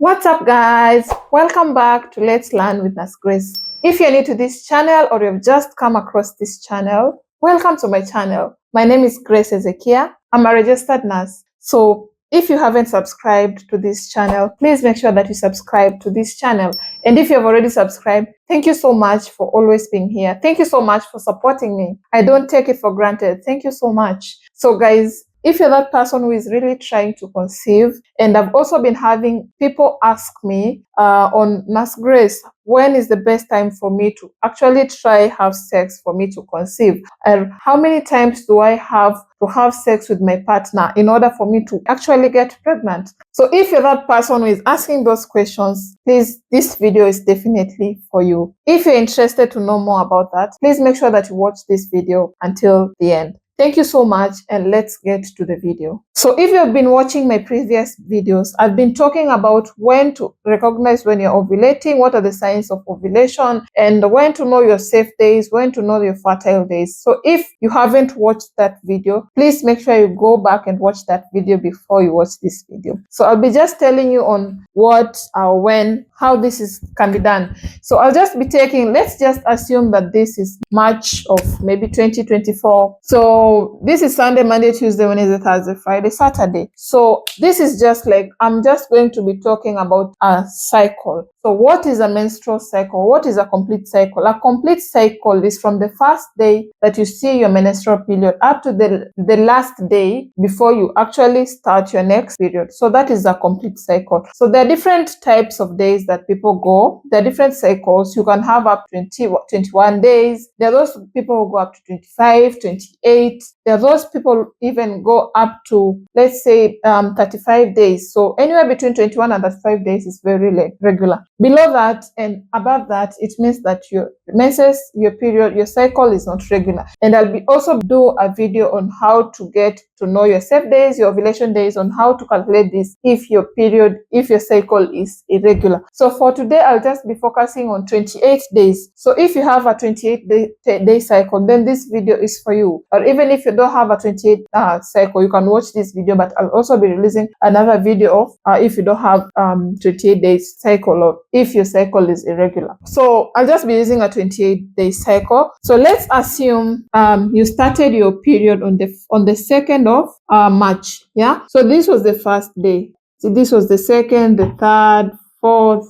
What's up, guys? Welcome back to Let's Learn with Nurse Grace. If you're new to this channel or you've just come across this channel, welcome to my channel. My name is Grace Ezekiel. I'm a registered nurse. So if you haven't subscribed to this channel, please make sure that you subscribe to this channel. And if you've already subscribed, thank you so much for always being here. Thank you so much for supporting me. I don't take it for granted. Thank you so much. So guys, if you're that person who is really trying to conceive, and I've also been having people ask me on Nurse Grace, when is the best time for me to actually try have sex for me to conceive? And how many times do I have to have sex with my partner in order for me to actually get pregnant? So if you're that person who is asking those questions, please, this video is definitely for you. If you're interested to know more about that, please make sure that you watch this video until the end. Thank you so much, and let's get to the video. So if you've been watching my previous videos, I've been talking about when to recognize when you're ovulating, what are the signs of ovulation, and when to know your safe days, when to know your fertile days. So if you haven't watched that video, please make sure you go back and watch that video before you watch this video. So I'll be just telling you on what or when, how this can be done. So I'll just be taking, let's just assume that this is March of maybe 2024. So this is Sunday, Monday, Tuesday, Wednesday, Thursday, Friday, Saturday. So this is just like, I'm just going to be talking about a cycle. So what is a menstrual cycle? What is a complete cycle? A complete cycle is from the first day that you see your menstrual period up to the last day before you actually start your next period. So that is a complete cycle. So there are different types of days that people go. There are different cycles. You can have up to 21 days. There are those people who go up to 25, 28. There are those people even go up to, let's say, 35 days. So anywhere between 21 and 35 days is very regular. Below that and above that, it means that your menses, your period, your cycle is not regular. And I'll also do a video on how to get to know your safe days, your ovulation days, on how to calculate this if your period, if your cycle is irregular. So for today, I'll just be focusing on 28 days. So if you have a 28-day cycle, then this video is for you. Or even if you don't have a 28 cycle, you can watch this video, but I'll also be releasing another video of if you don't have 28 days cycle, or if your cycle is irregular. So I'll just be using a 28-day cycle. So let's assume you started your period on the 2nd of March. Yeah. So this was the first day. So this was the 2nd, the 3rd, 4th,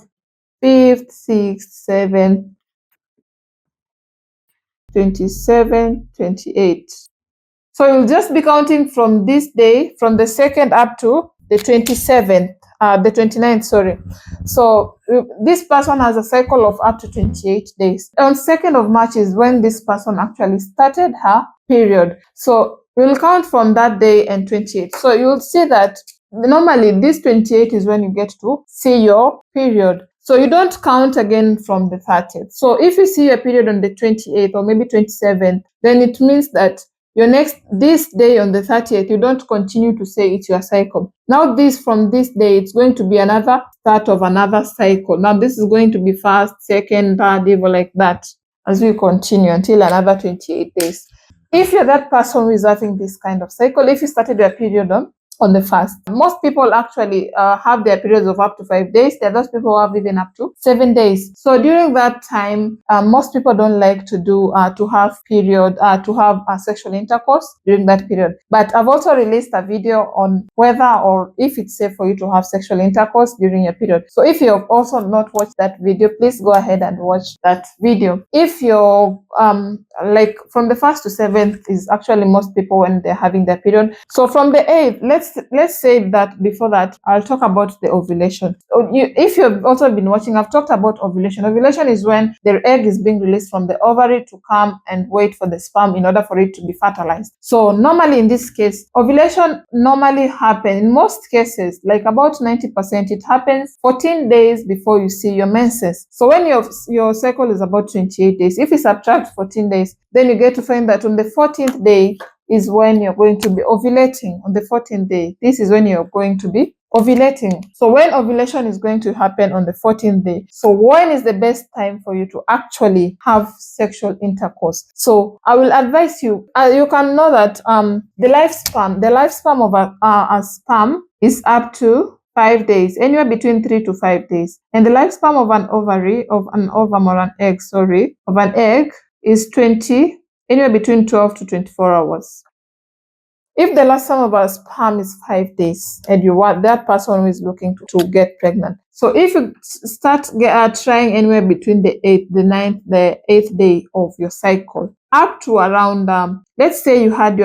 5th, 6th, 7th, 27, 28. So you'll just be counting from this day, from the 2nd up to the 27th, the 29th, sorry. So this person has a cycle of up to 28 days. On 2nd of March is when this person actually started her period. So we'll count from that day and 28. So you'll see that normally this 28 is when you get to see your period. So you don't count again from the 30th. So if you see your period on the 28th or maybe 27th, then it means that this day on the 30th, you don't continue to say it's your cycle. Now from this day, it's going to be another start of another cycle. Now this is going to be first, second, third, even like that, as we continue until another 28 days. If you're that person who is having this kind of cycle, if you started your period on the 1st. Most people actually have their periods of up to 5 days. There are those people who have even up to 7 days. So during that time, most people don't like to do to have sexual intercourse during that period. But I've also released a video on whether or if it's safe for you to have sexual intercourse during your period. So if you have also not watched that video, please go ahead and watch that video. If you're like from the 1st to 7th is actually most people when they're having their period. So from the 8th, let's say that before that, I'll talk about the ovulation. If you've also been watching, I've talked about ovulation. Ovulation is when the egg is being released from the ovary to come and wait for the sperm in order for it to be fertilized. So normally in this case, ovulation normally happens in most cases, like about 90%, it happens 14 days before you see your menses. So when your cycle is about 28 days, if you subtract 14 days, then you get to find that on the 14th day is when you're going to be ovulating. On the 14th day, this is when you're going to be ovulating. So when ovulation is going to happen on the 14th day, so when is the best time for you to actually have sexual intercourse? So I will advise you, you can know that the lifespan of a sperm is up to 5 days, anywhere between 3 to 5 days. And the lifespan of an ovary, of an ovum or an egg, of an egg is anywhere between 12 to 24 hours. If the last time of our sperm is 5 days and you want that person who is looking to get pregnant. So if you start trying anywhere between the 8th, the 9th, the 8th day of your cycle, up to around, let's say you had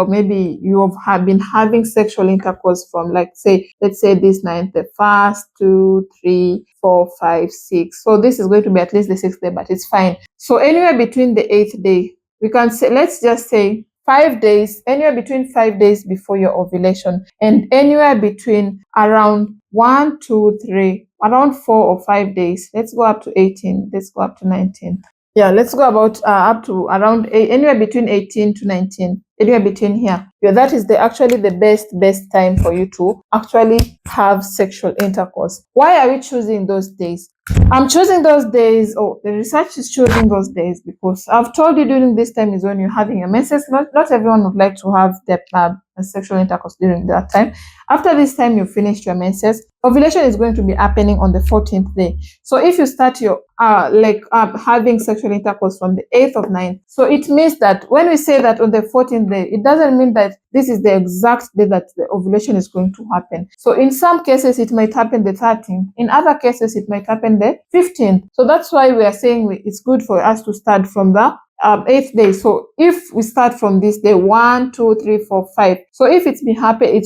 maybe you have been having sexual intercourse from let's say this 9th, the 1st, 2, 3, 4, 5, 6. So this is going to be at least the 6th day, but it's fine. So anywhere between the 8th day, we can say, let's just say 5 days, anywhere between 5 days before your ovulation, and anywhere between around 1, 2, 3, around 4 or 5 days. Let's go up to 18. Let's go up to 19. Yeah, let's go about up to around anywhere between 18 to 19. Anywhere between here. Yeah, that is actually the best time for you to actually have sexual intercourse. Why are we choosing those days? I'm choosing those days, the research is choosing those days because I've told you during this time is when you're having a menses. Not everyone would like to have their sexual intercourse during that time. After this time, you finished your menses. Ovulation is going to be happening on the 14th day. So if you start your having sexual intercourse from the 8th of 9th, so it means that when we say that on the 14th day, it doesn't mean that this is the exact day that the ovulation is going to happen. So in some cases, it might happen the 13th. In other cases, it might happen the 15th. So that's why we are saying it's good for us to start from the 8th day. So if we start from this day 1, 2, 3, 4, 5. So if it's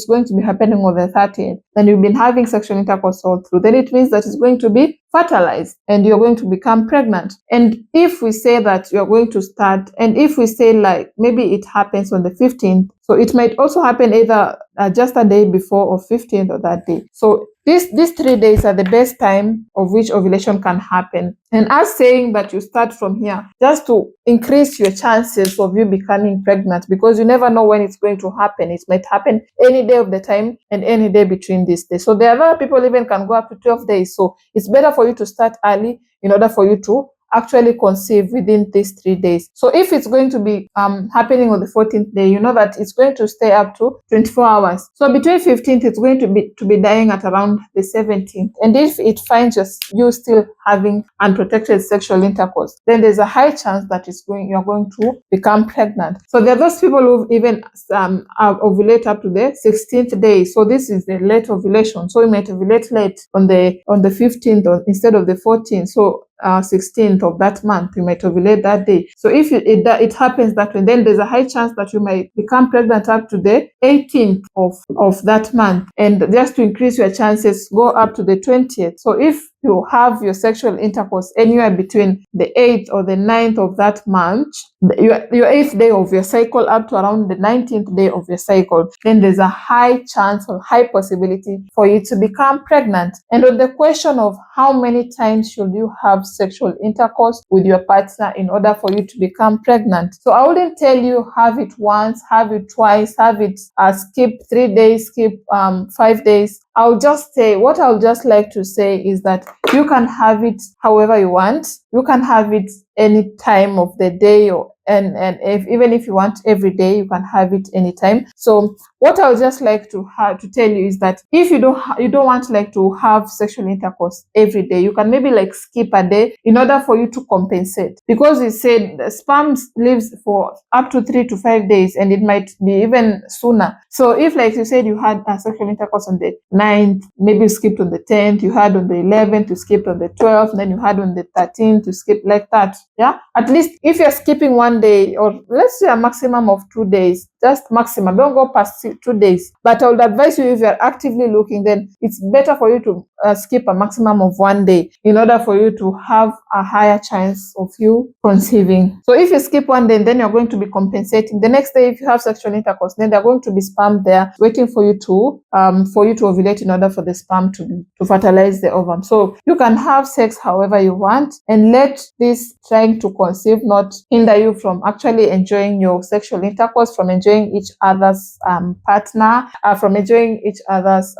going to be happening on the 30th, then you've been having sexual intercourse all through. Then it means that it's going to be fertilized and you're going to become pregnant. And if we say that you're going to start, and if we say like maybe it happens on the 15th, so it might also happen either just a day before or 15th or that day. So these 3 days are the best time of which ovulation can happen. And us saying that you start from here just to increase your chances of you becoming pregnant, because you never know when it's going to happen. It might happen any day of the time and any day between these days. So there are other people even can go up to 12 days. So it's better for you to start early in order for you to actually conceive within these 3 days. So if it's going to be happening on the 14th day, you know that it's going to stay up to 24 hours. So between 15th, it's going to be dying at around the 17th. And if it finds you still having unprotected sexual intercourse, then there's a high chance that you're going to become pregnant. So there are those people who even ovulate up to the 16th day. So this is the late ovulation. So you might ovulate late on the 15th instead of the 14th. So 16th of that month, you might ovulate that day. So if it happens that way, then there's a high chance that you might become pregnant up to the 18th of that month. And just to increase your chances, go up to the 20th. So if you have your sexual intercourse anywhere between the 8th or the 9th of that month, your 8th day of your cycle up to around the 19th day of your cycle, then there's a high chance or high possibility for you to become pregnant. And on the question of how many times should you have sexual intercourse with your partner in order for you to become pregnant, so I wouldn't tell you have it once, have it twice, have it skip 3 days, skip 5 days. I'll just say, what I would just like to say is that you can have it however you want. You can have it any time of the day, and even if you want every day, you can have it anytime. So what I would just like to tell you is that if you don't want like to have sexual intercourse every day, you can maybe like skip a day in order for you to compensate, because we said the sperm lives for up to 3 to 5 days, and it might be even sooner. So if, like you said, you had a sexual intercourse on the 9th, maybe you skipped on the 10th, you had on the 11th, you skipped on the 12th, then you had on the 13th, you skip like that. Yeah, at least if you're skipping one day, or let's say a maximum of 2 days, just maximum, don't go past 2 days. But I would advise you, if you're actively looking, then it's better for you to skip a maximum of 1 day in order for you to have a higher chance of you conceiving. So if you skip 1 day, then you're going to be compensating. The next day, if you have sexual intercourse, then they're going to be sperm there waiting for you to ovulate in order for the sperm to fertilize the ovum. So you can have sex however you want, and let this trying to conceive not hinder you from actually enjoying your sexual intercourse, from enjoying enjoying each other's partner, from enjoying each other's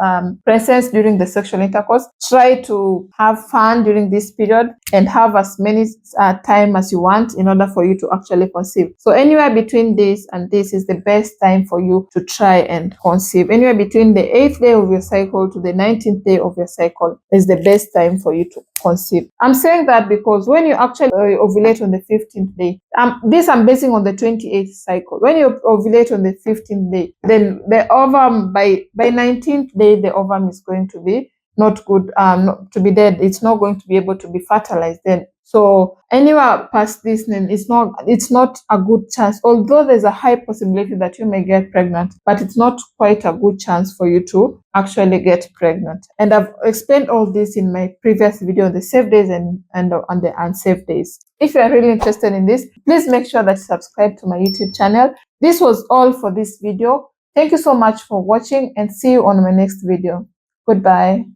presence during the sexual intercourse. Try to have fun during this period and have as many time as you want in order for you to actually conceive. So anywhere between this and this is the best time for you to try and conceive. Anywhere between the 8th day of your cycle to the 19th day of your cycle is the best time for you to conceive. I'm saying that because when you actually ovulate on the 15th day, this I'm basing on the 28th cycle. When you ovulate on the 15th day, then the ovum by 19th day, the ovum is going to be not good, not to be dead. It's not going to be able to be fertilized then. So anywhere past this, then it's not a good chance. Although there's a high possibility that you may get pregnant, but it's not quite a good chance for you to actually get pregnant. And I've explained all this in my previous video on the safe days and on the unsafe days. If you are really interested in this, please make sure that you subscribe to my YouTube channel. This was all for this video. Thank you so much for watching and see you on my next video. Goodbye.